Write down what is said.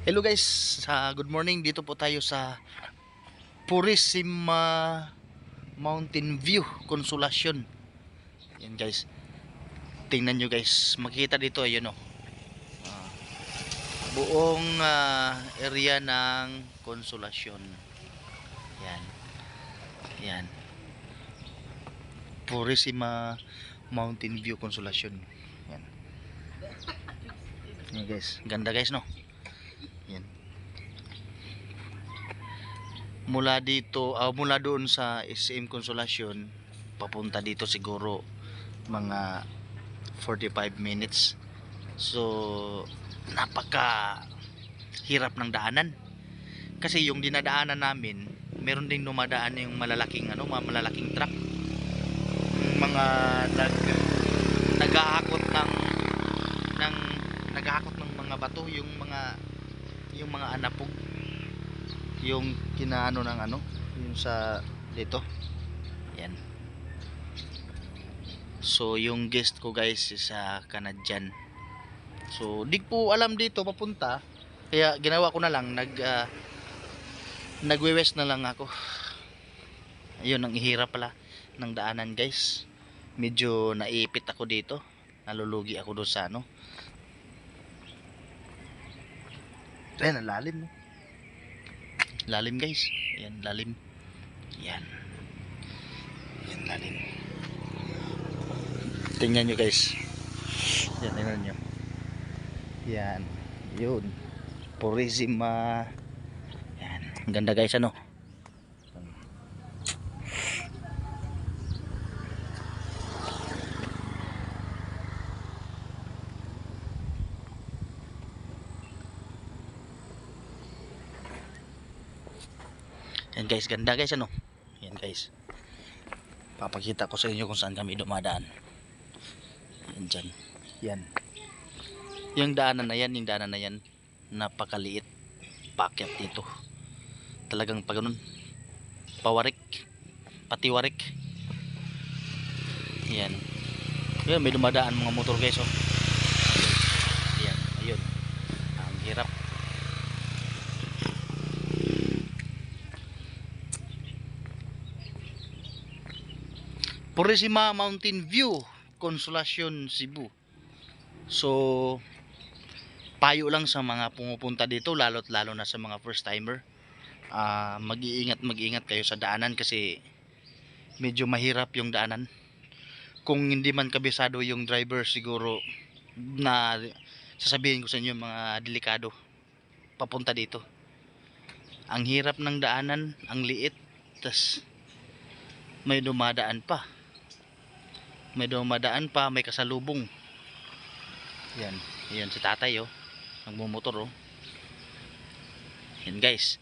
Hello guys, good morning. Dito po tayo sa Purisima Mountain View, Consolacion. Yan guys. Tingnan nyo guys, makikita dito ayun oh. Ah, buong area ng Consolacion. Yan. Yan. Purisima Mountain View, Consolacion. Yan. Yan guys, ganda guys no. Yan. Mula dito, mula doon sa SM Consolacion papunta dito siguro mga 45 minutes. So napaka hirap ng daanan kasi yung dinadaanan namin meron ding dumadaan yung malalaking malalaking truck, yung mga naghahakot ng naghahakot ng mga bato, yung mga anapog, yung kinaano ng yung sa dito. Yan. So yung guest ko guys is Canadian. So di po alam dito papunta. Kaya ginawa ko na lang nagwe-west na lang ako. Ayun, ang ihirap pala ng daanan guys. Medyo naipit ako dito. Nalulugi ako doon sa Ayan, ang lalim. Lalim guys. Ayan, lalim. Yan. Yan, lalim. Tingnan nyo guys. Yan, tingnan nyo. Yan. Yun. Purisima. Yan. Ang ganda guys ano. Yan guys, ganda guys ano. Yan guys. Papakita ko sa inyo kung saan kami dumadaan. Yan dyan. Yan. Yung daanan na yan, napakaliit. Pakyat dito. Talagang pag ganun, pawarik, patiwarik. Yan. Yan, may dumadaan mga motor guys oh. Yan, ayun. Ang hirap. Purisima Mountain View, Consolacion, Cebu. So payo lang sa mga pumupunta dito, lalo't lalo na sa mga first timer. Mag-iingat kayo sa daanan kasi medyo mahirap yung daanan. Kung hindi man kabisado yung driver, siguro na sasabihin ko sa inyo mga delikado papunta dito. Ang hirap ng daanan, ang liit, tas may dumadaan pa. May kasalubong. Yan, yan si tatay oh, nagmumotor oh. Yan guys.